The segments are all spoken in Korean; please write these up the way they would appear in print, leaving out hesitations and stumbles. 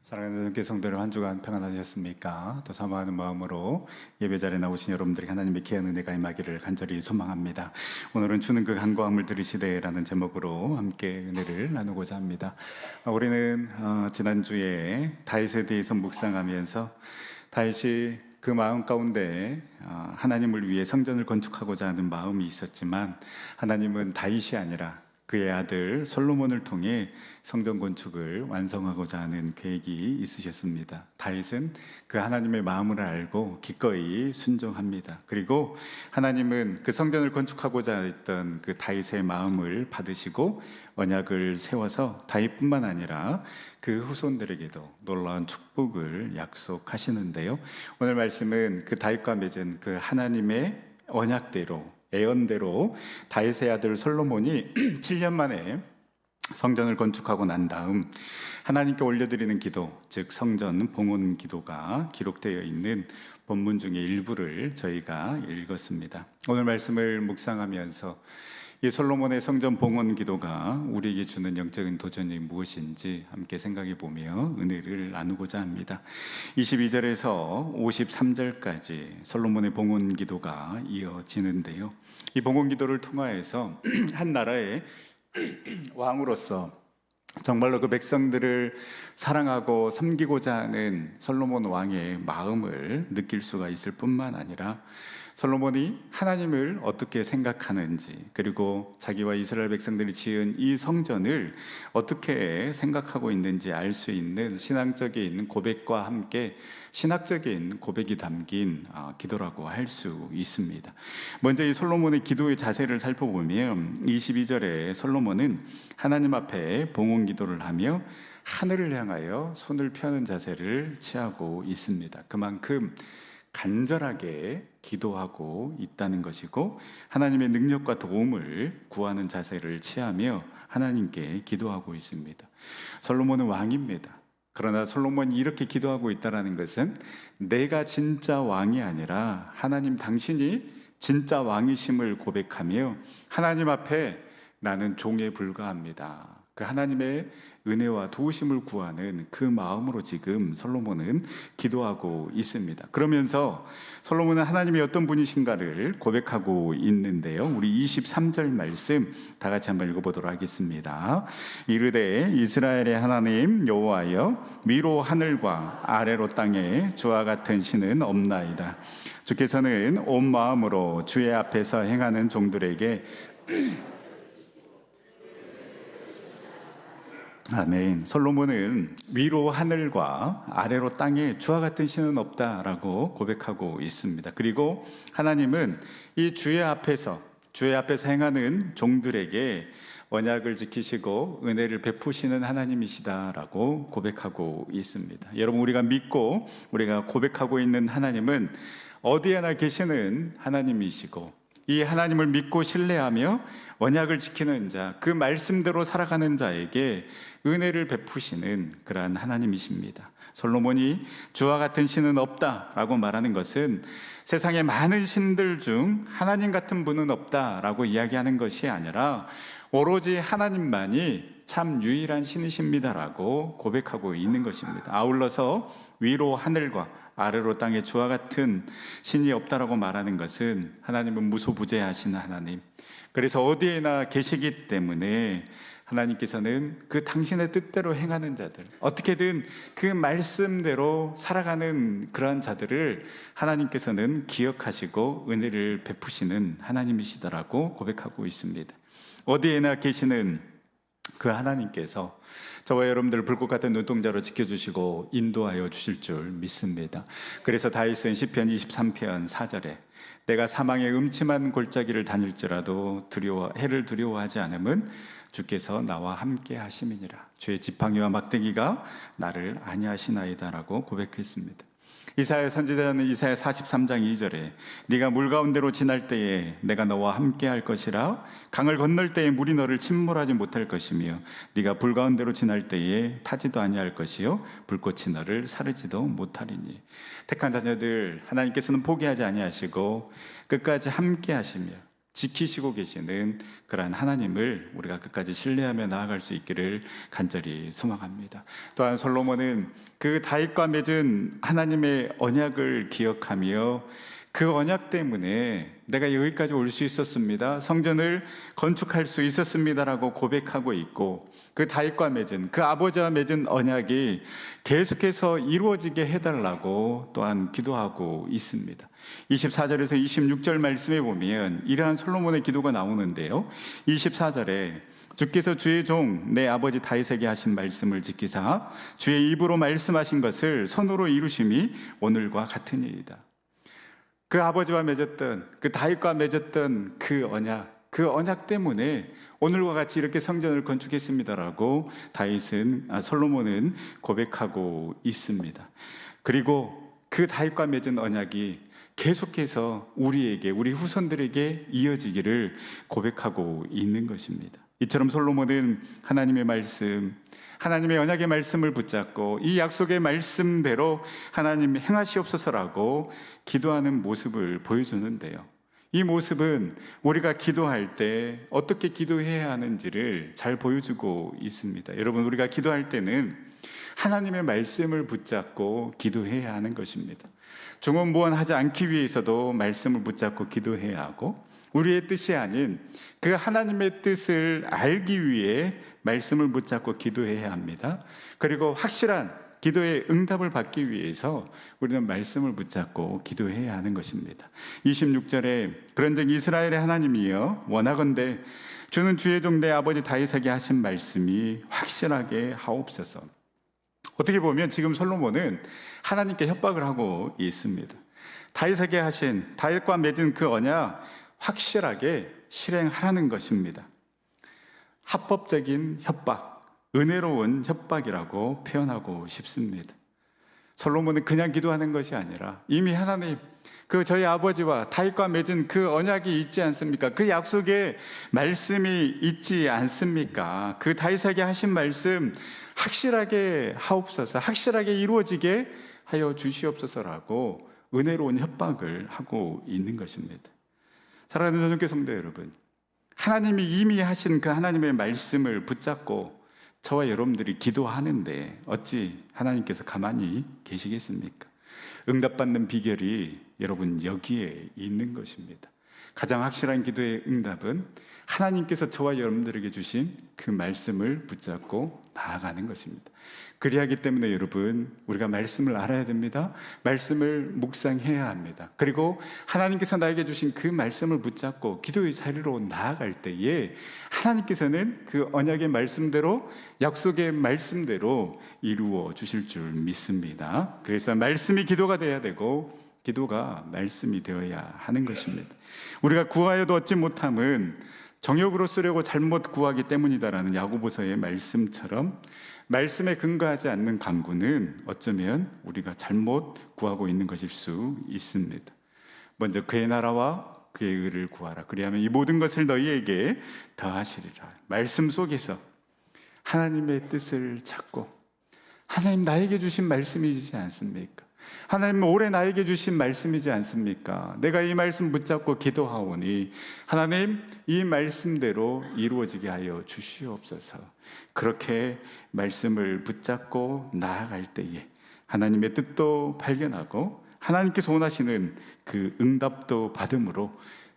사랑하는 교회 성도들, 한 주간 평안하셨습니까? 또 사모하는 마음으로 예배 자리에 나오신 여러분들에게 하나님의 귀한 은혜가 임하기를 간절히 소망합니다. 오늘은 주는 그 간구함을 들으시되라는 제목으로 함께 은혜를 나누고자 합니다. 우리는 지난주에 다윗에 대해서 묵상하면서 다윗이 그 마음 가운데 하나님을 위해 성전을 건축하고자 하는 마음이 있었지만 하나님은 다윗이 아니라 그의 아들 솔로몬을 통해 성전 건축을 완성하고자 하는 계획이 있으셨습니다. 다윗은 그 하나님의 마음을 알고 기꺼이 순종합니다. 그리고 하나님은 그 성전을 건축하고자 했던 그 다윗의 마음을 받으시고 언약을 세워서 다윗뿐만 아니라 그 후손들에게도 놀라운 축복을 약속하시는데요. 오늘 말씀은 그 다윗과 맺은 그 하나님의 언약대로, 예언대로 다윗의 아들 솔로몬이 7년 만에 성전을 건축하고 난 다음 하나님께 올려드리는 기도, 즉 성전 봉헌 기도가 기록되어 있는 본문 중에 일부를 저희가 읽었습니다. 오늘 말씀을 묵상하면서 이 솔로몬의 성전 봉헌 기도가 우리에게 주는 영적인 도전이 무엇인지 함께 생각해 보며 은혜를 나누고자 합니다. 22절에서 53절까지 솔로몬의 봉헌 기도가 이어지는데요. 이 봉헌 기도를 통하여서 한 나라의 왕으로서 정말로 그 백성들을 사랑하고 섬기고자 하는 솔로몬 왕의 마음을 느낄 수가 있을 뿐만 아니라 솔로몬이 하나님을 어떻게 생각하는지, 그리고 자기와 이스라엘 백성들이 지은 이 성전을 어떻게 생각하고 있는지 알 수 있는 신앙적인 고백과 함께 신학적인 고백이 담긴 기도라고 할 수 있습니다. 먼저 이 솔로몬의 기도의 자세를 살펴보면 22절에 솔로몬은 하나님 앞에 봉헌 기도를 하며 하늘을 향하여 손을 펴는 자세를 취하고 있습니다. 그만큼 간절하게 기도하고 있다는 것이고 하나님의 능력과 도움을 구하는 자세를 취하며 하나님께 기도하고 있습니다. 솔로몬은 왕입니다. 그러나 솔로몬이 이렇게 기도하고 있다는 것은 내가 진짜 왕이 아니라 하나님 당신이 진짜 왕이심을 고백하며 하나님 앞에 나는 종에 불과합니다. 그 하나님의 은혜와 도우심을 구하는 그 마음으로 지금 솔로몬은 기도하고 있습니다. 그러면서 솔로몬은 하나님이 어떤 분이신가를 고백하고 있는데요. 우리 23절 말씀 다 같이 한번 읽어보도록 하겠습니다. 이르되 이스라엘의 하나님 여호와여, 위로 하늘과 아래로 땅에 주와 같은 신은 없나이다. 주께서는 온 마음으로 주의 앞에서 행하는 종들에게 아멘. 솔로몬은 위로 하늘과 아래로 땅에 주와 같은 신은 없다라고 고백하고 있습니다. 그리고 하나님은 이 주의 앞에서 행하는 종들에게 언약을 지키시고 은혜를 베푸시는 하나님이시다라고 고백하고 있습니다. 여러분, 우리가 믿고 우리가 고백하고 있는 하나님은 어디에나 계시는 하나님이시고 이 하나님을 믿고 신뢰하며 언약을 지키는 자, 그 말씀대로 살아가는 자에게 은혜를 베푸시는 그러한 하나님이십니다. 솔로몬이 주와 같은 신은 없다라고 말하는 것은 세상에 많은 신들 중 하나님 같은 분은 없다라고 이야기하는 것이 아니라 오로지 하나님만이 참 유일한 신이십니다라고 고백하고 있는 것입니다. 아울러서 위로 하늘과 아래로 땅에 주와 같은 신이 없다라고 말하는 것은 하나님은 무소부재하신 하나님, 그래서 어디에나 계시기 때문에 하나님께서는 그 당신의 뜻대로 행하는 자들, 어떻게든 그 말씀대로 살아가는 그러한 자들을 하나님께서는 기억하시고 은혜를 베푸시는 하나님이시다라고 고백하고 있습니다. 어디에나 계시는 그 하나님께서 저와 여러분들을 불꽃 같은 눈동자로 지켜주시고 인도하여 주실 줄 믿습니다. 그래서 다윗은 시편 23편 4절에 내가 사망의 음침한 골짜기를 다닐지라도 해를 두려워하지 않음은 주께서 나와 함께 하심이니라. 주의 지팡이와 막대기가 나를 안위하시나이다라고 고백했습니다. 이사야 선지자는 이사야 43장 2절에 네가 물 가운데로 지날 때에 내가 너와 함께 할 것이라. 강을 건널 때에 물이 너를 침몰하지 못할 것이며 네가 불 가운데로 지날 때에 타지도 아니할 것이요 불꽃이 너를 사르지도 못하리니. 택한 자녀들, 하나님께서는 포기하지 아니하시고 끝까지 함께 하시며 지키시고 계시는 그러한 하나님을 우리가 끝까지 신뢰하며 나아갈 수 있기를 간절히 소망합니다. 또한 솔로몬은 그 다윗과 맺은 하나님의 언약을 기억하며 그 언약 때문에 내가 여기까지 올 수 있었습니다, 성전을 건축할 수 있었습니다라고 고백하고 있고, 그 다윗과 맺은, 그 아버지와 맺은 언약이 계속해서 이루어지게 해달라고 또한 기도하고 있습니다. 24절에서 26절 말씀에 보면 이러한 솔로몬의 기도가 나오는데요, 24절에 주께서 주의 종 내 아버지 다윗에게 하신 말씀을 지키사 주의 입으로 말씀하신 것을 손으로 이루심이 오늘과 같으니이다. 그 아버지와 맺었던, 그 다윗과 맺었던 그 언약 때문에 오늘과 같이 이렇게 성전을 건축했습니다라고 솔로몬은 고백하고 있습니다. 그리고 그 다윗과 맺은 언약이 계속해서 우리에게, 우리 후손들에게 이어지기를 고백하고 있는 것입니다. 이처럼 솔로몬은 하나님의 말씀, 하나님의 언약의 말씀을 붙잡고 이 약속의 말씀대로 하나님 행하시옵소서라고 기도하는 모습을 보여주는데요, 이 모습은 우리가 기도할 때 어떻게 기도해야 하는지를 잘 보여주고 있습니다. 여러분, 우리가 기도할 때는 하나님의 말씀을 붙잡고 기도해야 하는 것입니다. 중언부언하지 않기 위해서도 말씀을 붙잡고 기도해야 하고, 우리의 뜻이 아닌 그 하나님의 뜻을 알기 위해 말씀을 붙잡고 기도해야 합니다. 그리고 확실한 기도의 응답을 받기 위해서 우리는 말씀을 붙잡고 기도해야 하는 것입니다. 26절에 그런즉 이스라엘의 하나님이여 원하건대 주는 주의 종 내 아버지 다윗에게 하신 말씀이 확실하게 하옵소서. 어떻게 보면 지금 솔로몬은 하나님께 협박을 하고 있습니다. 다윗에게 하신, 다윗과 맺은 그 언약 확실하게 실행하라는 것입니다. 합법적인 협박, 은혜로운 협박이라고 표현하고 싶습니다. 솔로몬은 그냥 기도하는 것이 아니라 이미 하나님, 그 저희 아버지와 다윗과 맺은 그 언약이 있지 않습니까? 그 약속의 말씀이 있지 않습니까? 그 다윗에게 하신 말씀 확실하게 하옵소서, 확실하게 이루어지게 하여 주시옵소서라고 은혜로운 협박을 하고 있는 것입니다. 사랑하는 전영교 성도 여러분, 하나님이 이미 하신 그 하나님의 말씀을 붙잡고 저와 여러분들이 기도하는데 어찌 하나님께서 가만히 계시겠습니까? 응답받는 비결이 여러분 여기에 있는 것입니다. 가장 확실한 기도의 응답은 하나님께서 저와 여러분들에게 주신 그 말씀을 붙잡고 나아가는 것입니다. 그리하기 때문에 여러분, 우리가 말씀을 알아야 됩니다. 말씀을 묵상해야 합니다. 그리고 하나님께서 나에게 주신 그 말씀을 붙잡고 기도의 자리로 나아갈 때에 하나님께서는 그 언약의 말씀대로, 약속의 말씀대로 이루어 주실 줄 믿습니다. 그래서 말씀이 기도가 되어야 되고 기도가 말씀이 되어야 하는 것입니다. 우리가 구하여도 얻지 못함은 정욕으로 쓰려고 잘못 구하기 때문이다라는 야고보서의 말씀처럼 말씀에 근거하지 않는 간구는 어쩌면 우리가 잘못 구하고 있는 것일 수 있습니다. 먼저 그의 나라와 그의 의를 구하라. 그리하면 이 모든 것을 너희에게 더하시리라. 말씀 속에서 하나님의 뜻을 찾고, 하나님 나에게 주신 말씀이지 않습니까? 하나님 올해 나에게 주신 말씀이지 않습니까? 내가 이 말씀 붙잡고 기도하오니 하나님 이 말씀대로 이루어지게 하여 주시옵소서. 그렇게 말씀을 붙잡고 나아갈 때에 하나님의 뜻도 발견하고 하나님께서 원하시는 그 응답도 받음으로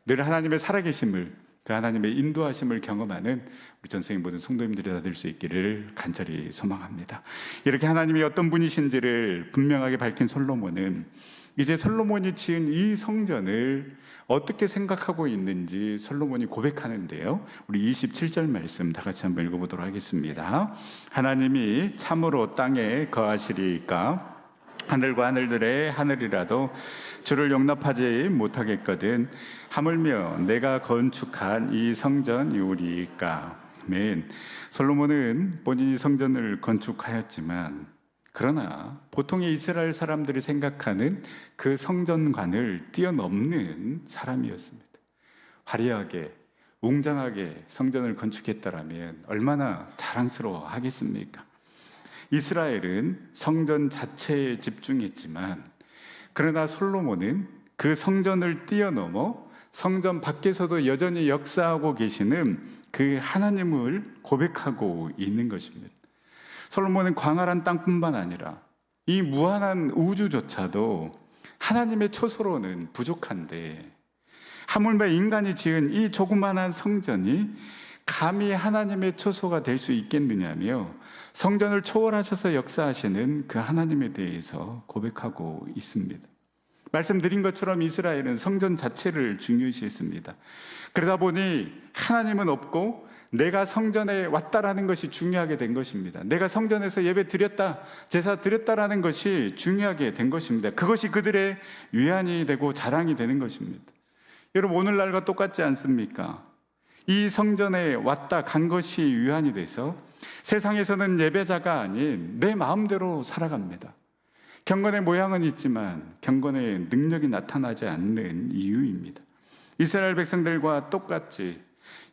늘 하나님의 살아계심을, 그 하나님의 인도하심을 경험하는 우리 전생의 모든 성도님들이 다 될 수 있기를 간절히 소망합니다. 이렇게 하나님이 어떤 분이신지를 분명하게 밝힌 솔로몬은 이제 솔로몬이 지은 이 성전을 어떻게 생각하고 있는지 솔로몬이 고백하는데요, 우리 27절 말씀 다 같이 한번 읽어보도록 하겠습니다. 하나님이 참으로 땅에 거하시리이까 하늘과 하늘들의 하늘이라도 주를 용납하지 못하겠거든 하물며 내가 건축한 이 성전이오리이까. 아멘. 솔로몬은 본인이 성전을 건축하였지만 그러나 보통의 이스라엘 사람들이 생각하는 그 성전관을 뛰어넘는 사람이었습니다. 화려하게 웅장하게 성전을 건축했다라면 얼마나 자랑스러워 하겠습니까? 이스라엘은 성전 자체에 집중했지만 그러나 솔로몬은 그 성전을 뛰어넘어 성전 밖에서도 여전히 역사하고 계시는 그 하나님을 고백하고 있는 것입니다. 솔로몬은 광활한 땅뿐만 아니라 이 무한한 우주조차도 하나님의 초소로는 부족한데 하물며 인간이 지은 이 조그만한 성전이 감히 하나님의 초소가 될 수 있겠느냐며 성전을 초월하셔서 역사하시는 그 하나님에 대해서 고백하고 있습니다. 말씀드린 것처럼 이스라엘은 성전 자체를 중요시했습니다. 그러다 보니 하나님은 없고 내가 성전에 왔다라는 것이 중요하게 된 것입니다. 내가 성전에서 예배 드렸다, 제사 드렸다라는 것이 중요하게 된 것입니다. 그것이 그들의 위안이 되고 자랑이 되는 것입니다. 여러분, 오늘날과 똑같지 않습니까? 이 성전에 왔다 간 것이 위안이 돼서 세상에서는 예배자가 아닌 내 마음대로 살아갑니다. 경건의 모양은 있지만 경건의 능력이 나타나지 않는 이유입니다. 이스라엘 백성들과 똑같이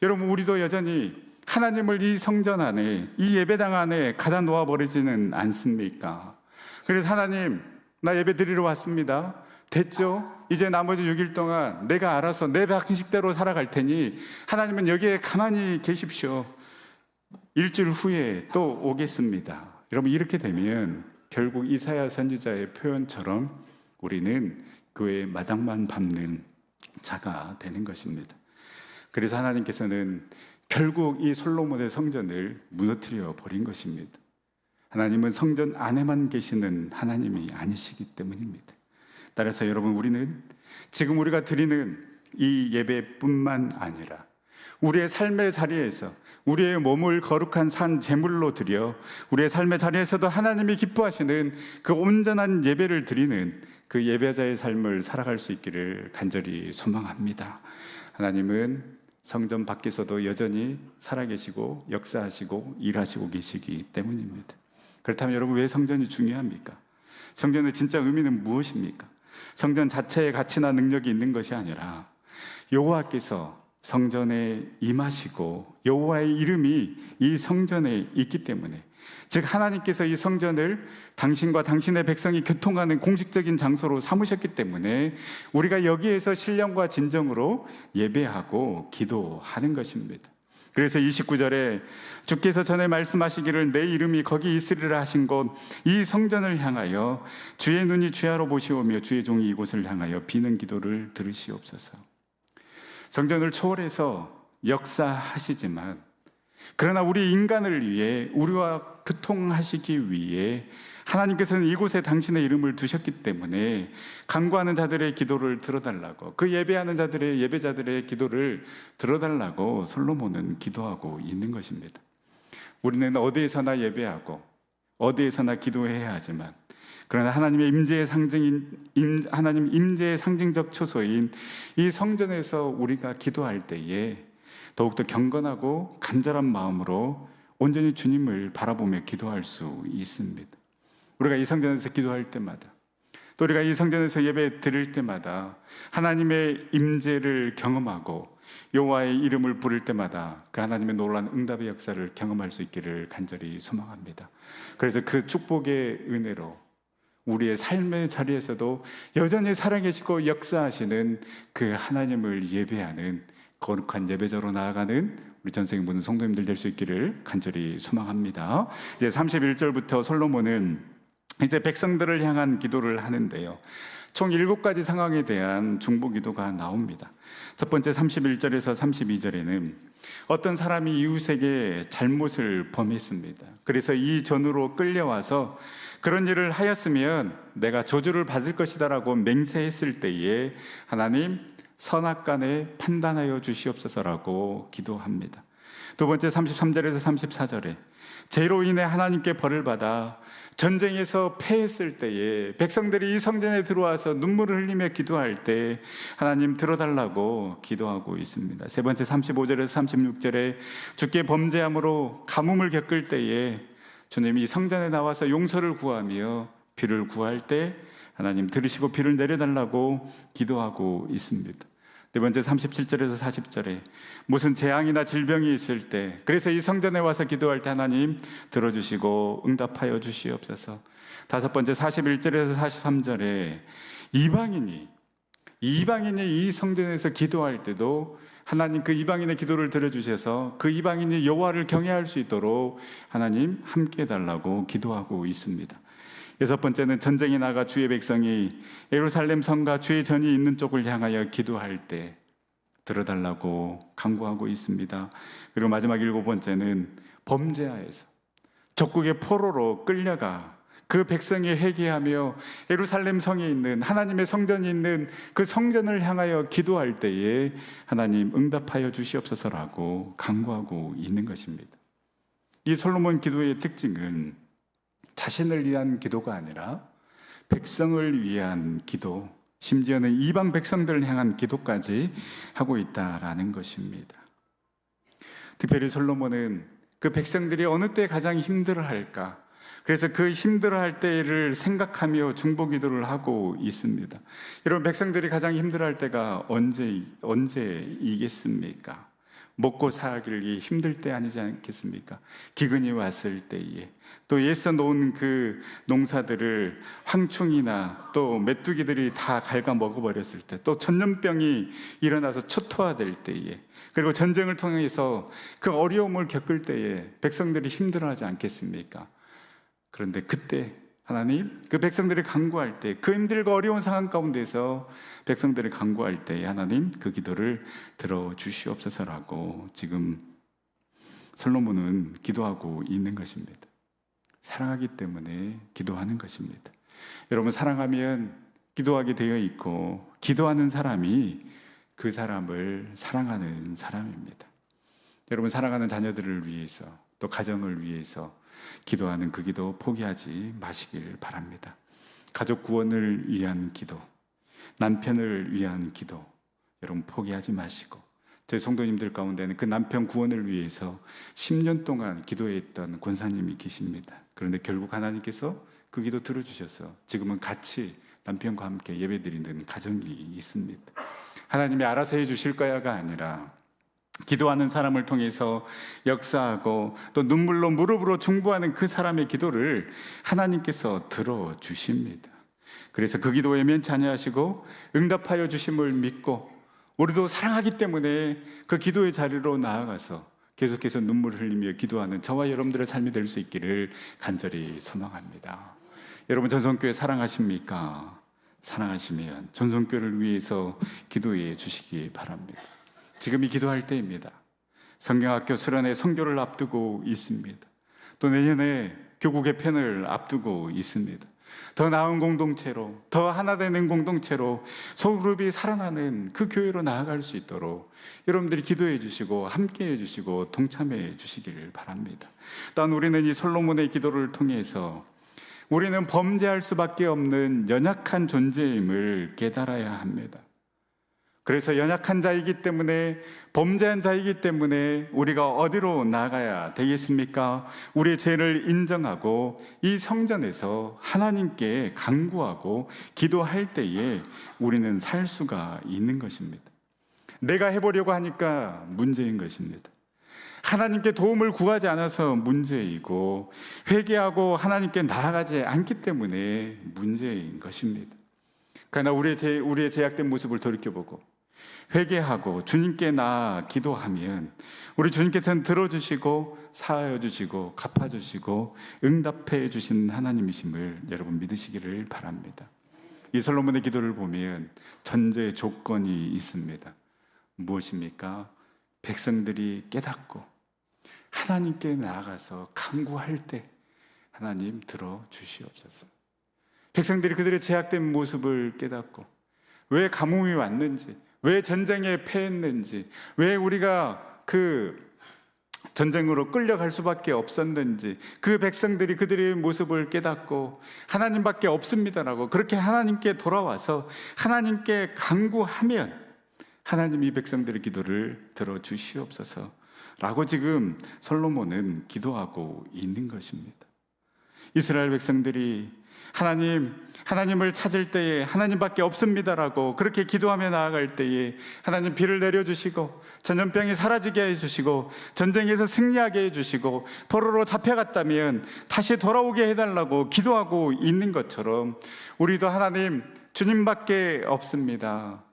여러분, 우리도 여전히 하나님을 이 성전 안에, 이 예배당 안에 가다 놓아버리지는 않습니까? 그래서 하나님, 나 예배 드리러 왔습니다. 됐죠? 이제 나머지 6일 동안 내가 알아서 내 방식대로 살아갈 테니 하나님은 여기에 가만히 계십시오. 일주일 후에 또 오겠습니다. 여러분, 이렇게 되면 결국 이사야 선지자의 표현처럼 우리는 교회의 마당만 밟는 자가 되는 것입니다. 그래서 하나님께서는 결국 이 솔로몬의 성전을 무너뜨려 버린 것입니다. 하나님은 성전 안에만 계시는 하나님이 아니시기 때문입니다. 따라서 여러분, 우리는 지금 우리가 드리는 이 예배뿐만 아니라 우리의 삶의 자리에서 우리의 몸을 거룩한 산 제물로 드려 우리의 삶의 자리에서도 하나님이 기뻐하시는 그 온전한 예배를 드리는 그 예배자의 삶을 살아갈 수 있기를 간절히 소망합니다. 하나님은 성전 밖에서도 여전히 살아계시고 역사하시고 일하시고 계시기 때문입니다. 그렇다면 여러분, 왜 성전이 중요합니까? 성전의 진짜 의미는 무엇입니까? 성전 자체의 가치나 능력이 있는 것이 아니라 여호와께서 성전에 임하시고 여호와의 이름이 이 성전에 있기 때문에, 즉 하나님께서 이 성전을 당신과 당신의 백성이 교통하는 공식적인 장소로 삼으셨기 때문에 우리가 여기에서 신령과 진정으로 예배하고 기도하는 것입니다. 그래서 29절에 주께서 전에 말씀하시기를 내 이름이 거기 있으리라 하신 곳 이 성전을 향하여 주의 눈이 주야로 보시오며 주의 종이 이곳을 향하여 비는 기도를 들으시옵소서. 성전을 초월해서 역사하시지만 그러나 우리 인간을 위해 우리와 교통하시기 위해 하나님께서는 이곳에 당신의 이름을 두셨기 때문에 간구하는 자들의 기도를 들어달라고, 그 예배하는 자들의 예배자들의 기도를 들어달라고 솔로몬은 기도하고 있는 것입니다. 우리는 어디에서나 예배하고 어디에서나 기도해야 하지만 그러나 하나님의 임재의 상징인 하나님 임재의 상징적 초소인 이 성전에서 우리가 기도할 때에 더욱더 경건하고 간절한 마음으로 온전히 주님을 바라보며 기도할 수 있습니다. 우리가 이 성전에서 기도할 때마다, 또 우리가 이 성전에서 예배 드릴 때마다 하나님의 임재를 경험하고 여호와의 이름을 부를 때마다 그 하나님의 놀라운 응답의 역사를 경험할 수 있기를 간절히 소망합니다. 그래서 그 축복의 은혜로 우리의 삶의 자리에서도 여전히 살아계시고 역사하시는 그 하나님을 예배하는 거룩한 예배자로 나아가는 우리 전생의 모든 성도님들 될 수 있기를 간절히 소망합니다. 이제 31절부터 솔로몬은 이제 백성들을 향한 기도를 하는데요, 총 7가지 상황에 대한 중보 기도가 나옵니다. 첫 번째 31절에서 32절에는 어떤 사람이 이웃에게 잘못을 범했습니다. 그래서 이 전으로 끌려와서 그런 일을 하였으면 내가 저주를 받을 것이다라고 맹세했을 때에 하나님 선악간에 판단하여 주시옵소서라고 기도합니다. 두 번째 33절에서 34절에 죄로 인해 하나님께 벌을 받아 전쟁에서 패했을 때에 백성들이 이 성전에 들어와서 눈물을 흘리며 기도할 때 하나님 들어달라고 기도하고 있습니다. 세 번째 35절에서 36절에 주께 범죄함으로 가뭄을 겪을 때에 주님이 이 성전에 나와서 용서를 구하며 비를 구할 때 하나님 들으시고 비를 내려달라고 기도하고 있습니다. 네 번째 37절에서 40절에 무슨 재앙이나 질병이 있을 때, 그래서 이 성전에 와서 기도할 때 하나님 들어주시고 응답하여 주시옵소서. 다섯 번째 41절에서 43절에 이방인이 이방인이 이 성전에서 기도할 때도 하나님 그 이방인의 기도를 들어주셔서 그 이방인이 여호와를 경외할 수 있도록 하나님 함께 해달라고 기도하고 있습니다. 여섯 번째는 전쟁이 나가 주의 백성이 예루살렘 성과 주의 전이 있는 쪽을 향하여 기도할 때 들어달라고 간구하고 있습니다. 그리고 마지막 일곱 번째는 범죄하에서 적국의 포로로 끌려가 그 백성이 회개하며 예루살렘 성에 있는 하나님의 성전이 있는 그 성전을 향하여 기도할 때에 하나님 응답하여 주시옵소서라고 간구하고 있는 것입니다. 이 솔로몬 기도의 특징은 자신을 위한 기도가 아니라 백성을 위한 기도, 심지어는 이방 백성들을 향한 기도까지 하고 있다라는 것입니다. 특별히 솔로몬은 그 백성들이 어느 때 가장 힘들어할까, 그래서 그 힘들어할 때를 생각하며 중보기도를 하고 있습니다. 여러분, 백성들이 가장 힘들어할 때가 언제이겠습니까? 먹고 살기 힘들 때 아니지 않겠습니까? 기근이 왔을 때에, 또 애써 놓은 그 농사들을 황충이나 또 메뚜기들이 다 갉아 먹어버렸을 때, 또 전염병이 일어나서 초토화될 때에, 그리고 전쟁을 통해서 그 어려움을 겪을 때에 백성들이 힘들어하지 않겠습니까? 그런데 그때 하나님 그 백성들이 간구할 때, 그 힘들고 어려운 상황 가운데서 백성들이 간구할 때 하나님 그 기도를 들어주시옵소서라고 지금 솔로몬은 기도하고 있는 것입니다. 사랑하기 때문에 기도하는 것입니다. 여러분, 사랑하면 기도하게 되어 있고, 기도하는 사람이 그 사람을 사랑하는 사람입니다. 여러분, 사랑하는 자녀들을 위해서, 또 가정을 위해서 기도하는 그 기도 포기하지 마시길 바랍니다. 가족 구원을 위한 기도, 남편을 위한 기도, 여러분 포기하지 마시고, 저희 성도님들 가운데는 그 남편 구원을 위해서 10년 동안 기도했던 권사님이 계십니다. 그런데 결국 하나님께서 그 기도 들어주셔서 지금은 같이 남편과 함께 예배드리는 가정이 있습니다. 하나님이 알아서 해주실 거야가 아니라 기도하는 사람을 통해서 역사하고 또 눈물로 무릎으로 중보하는 그 사람의 기도를 하나님께서 들어주십니다. 그래서 그 기도에 면치 아니하시고 응답하여 주심을 믿고, 우리도 사랑하기 때문에 그 기도의 자리로 나아가서 계속해서 눈물을 흘리며 기도하는 저와 여러분들의 삶이 될 수 있기를 간절히 소망합니다. 여러분, 전성교회 사랑하십니까? 사랑하시면 전성교회를 위해서 기도해 주시기 바랍니다. 지금이 기도할 때입니다. 성경학교 수련회 선교를 앞두고 있습니다. 또 내년에 교구 개편을 앞두고 있습니다. 더 나은 공동체로, 더 하나 되는 공동체로 소그룹이 살아나는 그 교회로 나아갈 수 있도록 여러분들이 기도해 주시고 함께 해 주시고 동참해 주시기를 바랍니다. 또한 우리는 이 솔로몬의 기도를 통해서 우리는 범죄할 수밖에 없는 연약한 존재임을 깨달아야 합니다. 그래서 연약한 자이기 때문에, 범죄한 자이기 때문에 우리가 어디로 나가야 되겠습니까? 우리의 죄를 인정하고 이 성전에서 하나님께 간구하고 기도할 때에 우리는 살 수가 있는 것입니다. 내가 해보려고 하니까 문제인 것입니다. 하나님께 도움을 구하지 않아서 문제이고, 회개하고 하나님께 나아가지 않기 때문에 문제인 것입니다. 그러나 우리의 제약된 모습을 돌이켜보고 회개하고 주님께 나아 기도하면 우리 주님께서는 들어주시고 사하여 주시고 갚아주시고 응답해 주신 하나님이심을 여러분 믿으시기를 바랍니다. 이 솔로몬의 기도를 보면 전제 조건이 있습니다. 무엇입니까? 백성들이 깨닫고 하나님께 나아가서 간구할 때 하나님 들어주시옵소서. 백성들이 그들의 제약된 모습을 깨닫고, 왜 가뭄이 왔는지, 왜 전쟁에 패했는지, 왜 우리가 그 전쟁으로 끌려갈 수밖에 없었는지, 그 백성들이 그들의 모습을 깨닫고 하나님밖에 없습니다라고 그렇게 하나님께 돌아와서 하나님께 간구하면 하나님이 백성들의 기도를 들어주시옵소서라고 지금 솔로몬은 기도하고 있는 것입니다. 이스라엘 백성들이 하나님을 찾을 때에 하나님밖에 없습니다라고 그렇게 기도하며 나아갈 때에 하나님 비를 내려주시고 전염병이 사라지게 해주시고 전쟁에서 승리하게 해주시고 포로로 잡혀갔다면 다시 돌아오게 해달라고 기도하고 있는 것처럼 우리도 하나님 주님밖에 없습니다.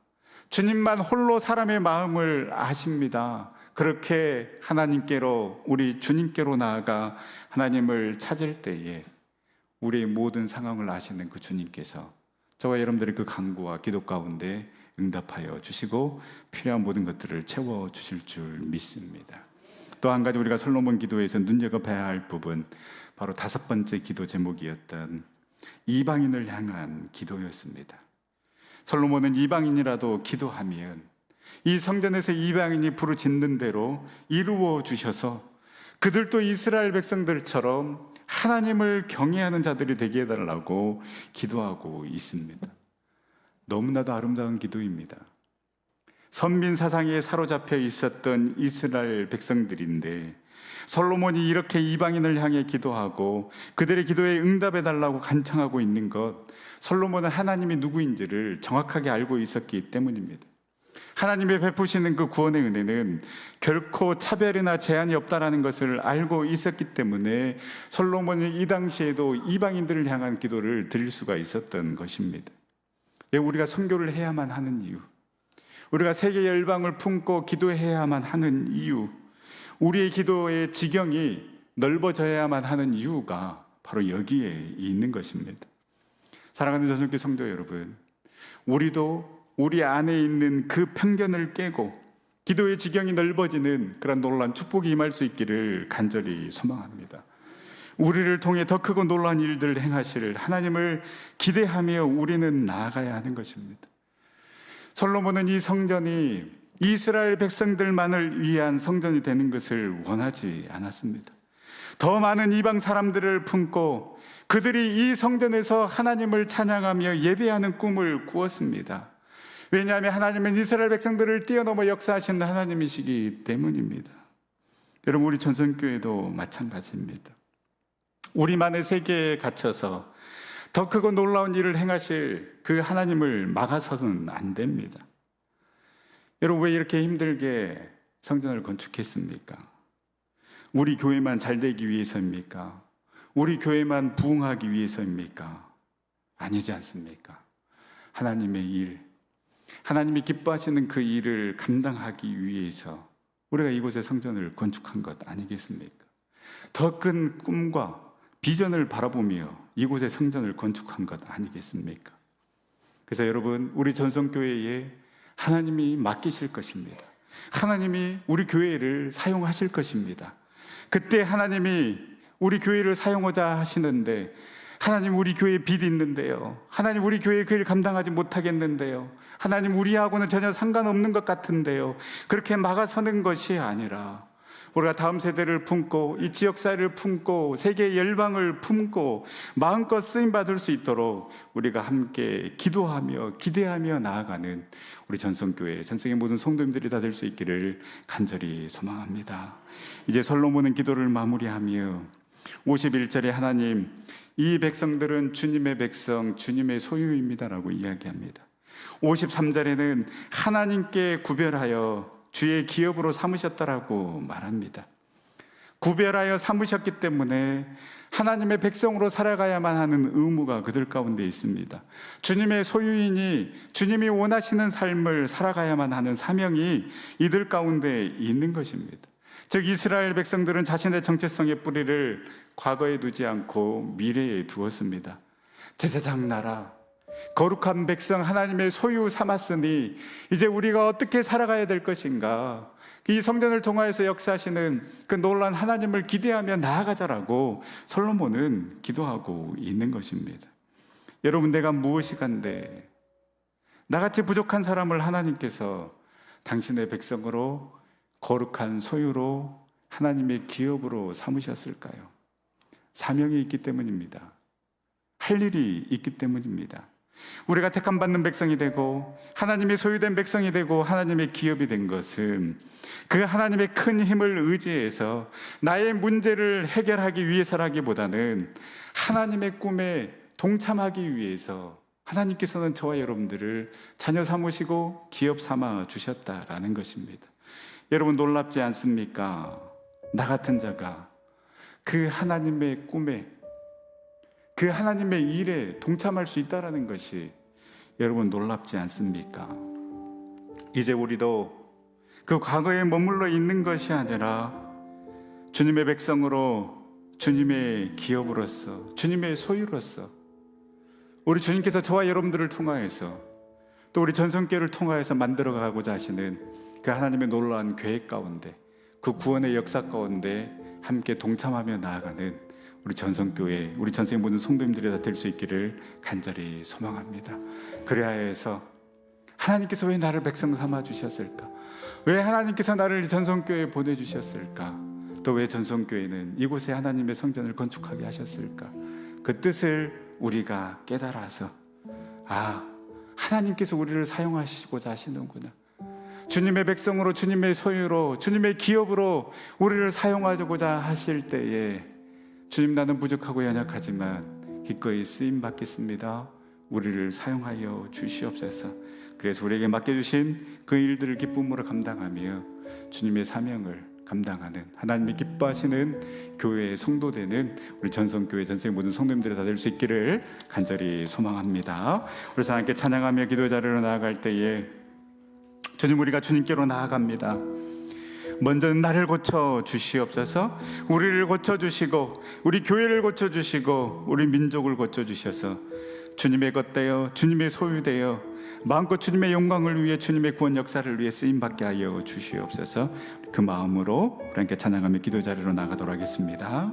주님만 홀로 사람의 마음을 아십니다. 그렇게 하나님께로, 우리 주님께로 나아가 하나님을 찾을 때에 우리의 모든 상황을 아시는 그 주님께서 저와 여러분들의 그 간구와 기도 가운데 응답하여 주시고 필요한 모든 것들을 채워 주실 줄 믿습니다. 또 한 가지 우리가 솔로몬 기도에서 눈여겨봐야 할 부분, 바로 5번째 기도 제목이었던 이방인을 향한 기도였습니다. 솔로몬은 이방인이라도 기도하면 이 성전에서 이방인이 부르짖는 대로 이루어 주셔서 그들도 이스라엘 백성들처럼 하나님을 경외하는 자들이 되게 해달라고 기도하고 있습니다. 너무나도 아름다운 기도입니다. 선민 사상에 사로잡혀 있었던 이스라엘 백성들인데 솔로몬이 이렇게 이방인을 향해 기도하고 그들의 기도에 응답해 달라고 간청하고 있는 것, 솔로몬은 하나님이 누구인지를 정확하게 알고 있었기 때문입니다. 하나님이 베푸시는 그 구원의 은혜는 결코 차별이나 제한이 없다는 것을 알고 있었기 때문에 솔로몬이 이 당시에도 이방인들을 향한 기도를 드릴 수가 있었던 것입니다. 우리가 선교를 해야만 하는 이유, 우리가 세계 열방을 품고 기도해야만 하는 이유, 우리의 기도의 지경이 넓어져야만 하는 이유가 바로 여기에 있는 것입니다. 사랑하는 전성교 성도 여러분, 우리도 우리 안에 있는 그 편견을 깨고 기도의 지경이 넓어지는 그런 놀라운 축복이 임할 수 있기를 간절히 소망합니다. 우리를 통해 더 크고 놀라운 일들을 행하실 하나님을 기대하며 우리는 나아가야 하는 것입니다. 솔로몬은 이 성전이 이스라엘 백성들만을 위한 성전이 되는 것을 원하지 않았습니다. 더 많은 이방 사람들을 품고 그들이 이 성전에서 하나님을 찬양하며 예배하는 꿈을 꾸었습니다. 왜냐하면 하나님은 이스라엘 백성들을 뛰어넘어 역사하신 하나님이시기 때문입니다. 여러분, 우리 전선교회도 마찬가지입니다. 우리만의 세계에 갇혀서 더 크고 놀라운 일을 행하실 그 하나님을 막아서는 안 됩니다. 여러분, 왜 이렇게 힘들게 성전을 건축했습니까? 우리 교회만 잘 되기 위해서입니까? 우리 교회만 부흥하기 위해서입니까? 아니지 않습니까? 하나님의 일, 하나님이 기뻐하시는 그 일을 감당하기 위해서 우리가 이곳에 성전을 건축한 것 아니겠습니까? 더 큰 꿈과 비전을 바라보며 이곳에 성전을 건축한 것 아니겠습니까? 그래서 여러분, 우리 전성교회에 하나님이 맡기실 것입니다. 하나님이 우리 교회를 사용하실 것입니다. 그때 하나님이 우리 교회를 사용하자 하시는데, 하나님 우리 교회에 빚이 있는데요, 하나님 우리 교회의 그 일 감당하지 못하겠는데요, 하나님 우리하고는 전혀 상관없는 것 같은데요, 그렇게 막아서는 것이 아니라 우리가 다음 세대를 품고 이 지역사회를 품고 세계 열방을 품고 마음껏 쓰임받을 수 있도록 우리가 함께 기도하며 기대하며 나아가는 우리 전성교회, 전성의 모든 성도님들이 다 될 수 있기를 간절히 소망합니다. 이제 솔로몬은 기도를 마무리하며 51절에 하나님, 이 백성들은 주님의 백성, 주님의 소유입니다라고 이야기합니다. 53절에는 하나님께 구별하여 주의 기업으로 삼으셨다라고 말합니다. 구별하여 삼으셨기 때문에 하나님의 백성으로 살아가야만 하는 의무가 그들 가운데 있습니다. 주님의 소유인이 주님이 원하시는 삶을 살아가야만 하는 사명이 이들 가운데 있는 것입니다. 즉, 이스라엘 백성들은 자신의 정체성의 뿌리를 과거에 두지 않고 미래에 두었습니다. 제사장 나라, 거룩한 백성, 하나님의 소유 삼았으니 이제 우리가 어떻게 살아가야 될 것인가, 이 성전을 통하여서 역사하시는 그 놀라운 하나님을 기대하며 나아가자라고 솔로몬은 기도하고 있는 것입니다. 여러분, 내가 무엇이 간데 나같이 부족한 사람을 하나님께서 당신의 백성으로 거룩한 소유로 하나님의 기업으로 삼으셨을까요? 사명이 있기 때문입니다. 할 일이 있기 때문입니다. 우리가 택함 받는 백성이 되고 하나님의 소유된 백성이 되고 하나님의 기업이 된 것은 그 하나님의 큰 힘을 의지해서 나의 문제를 해결하기 위해서라기보다는 하나님의 꿈에 동참하기 위해서 하나님께서는 저와 여러분들을 자녀 삼으시고 기업 삼아 주셨다라는 것입니다. 여러분, 놀랍지 않습니까? 나 같은 자가 그 하나님의 꿈에, 그 하나님의 일에 동참할 수 있다는 것이 여러분 놀랍지 않습니까? 이제 우리도 그 과거에 머물러 있는 것이 아니라 주님의 백성으로, 주님의 기업으로서, 주님의 소유로서 우리 주님께서 저와 여러분들을 통하여서 또 우리 전성교회를 통하여서 만들어가고자 하시는 그 하나님의 놀라운 계획 가운데, 그 구원의 역사 가운데 함께 동참하며 나아가는 우리 전성교회, 우리 전성의 모든 성도님들이 다 될 수 있기를 간절히 소망합니다. 그래야 해서 하나님께서 왜 나를 백성 삼아 주셨을까? 왜 하나님께서 나를 전성교회에 보내주셨을까? 또 왜 전성교회는 이곳에 하나님의 성전을 건축하게 하셨을까? 그 뜻을 우리가 깨달아서, 하나님께서 우리를 사용하시고자 하시는구나, 주님의 백성으로, 주님의 소유로, 주님의 기업으로 우리를 사용하고자 하실 때에, 주님, 나는 부족하고 연약하지만 기꺼이 쓰임 받겠습니다, 우리를 사용하여 주시옵소서. 그래서 우리에게 맡겨주신 그 일들을 기쁨으로 감당하며 주님의 사명을 감당하는, 하나님이 기뻐하시는 교회의 성도되는 우리 전성교회, 전성의 모든 성도님들이 다 될 수 있기를 간절히 소망합니다. 그래서 함께 찬양하며 기도 자리로 나아갈 때에, 주님, 우리가 주님께로 나아갑니다. 먼저는 나를 고쳐 주시옵소서. 우리를 고쳐 주시고, 우리 교회를 고쳐 주시고, 우리 민족을 고쳐 주셔서 주님의 것 되어, 주님의 소유 되어 마음껏 주님의 영광을 위해, 주님의 구원 역사를 위해 쓰임받게 하여 주시옵소서. 그 마음으로 우리 함께 찬양하며 기도 자리로 나가도록 하겠습니다.